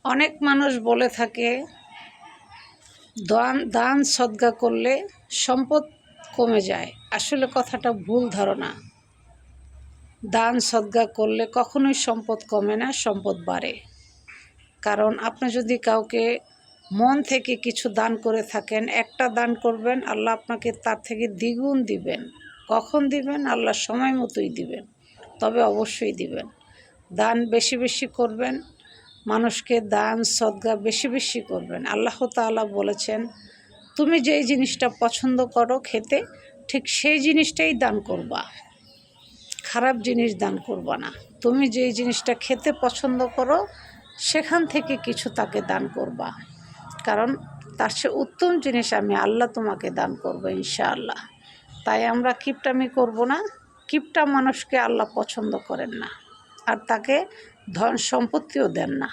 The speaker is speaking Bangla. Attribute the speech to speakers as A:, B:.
A: অনেক মানুষ বলে থাকে দান সদকা করলে সম্পদ কমে যায়। আসলে কথাটা ভুল ধারণা। দান সদকা করলে কখনোই সম্পদ কমে না, সম্পদ বাড়ে। কারণ আপনি যদি কাউকে মন থেকে কিছু দান করে থাকেন, একটা দান করবেন, আল্লাহ আপনাকে তার থেকে দ্বিগুণ দিবেন। কখন দিবেন? আল্লাহ সময় মতোই দিবেন, তবে অবশ্যই দিবেন। দান বেশি বেশি করবেন, মানুষকে দান সদকা বেশি বেশি করবেন। আল্লাহ তাআলা বলেছেন, তুমি যেই জিনিসটা পছন্দ করো খেতে, ঠিক সেই জিনিসটাই দান করবা, খারাপ জিনিস দান করবা না। তুমি যেই জিনিসটা খেতে পছন্দ করো সেখান থেকে কিছু তাকে দান করবা, কারণ তার চেয়ে উত্তম জিনিস আমি আল্লাহ তোমাকে দান করবো ইনশাআল্লাহ। তাই আমরা কিপটামি করব না। কিপটা মানুষকে আল্লাহ পছন্দ করেন না, আর তাকে ধন সম্পত্তিও দেন না।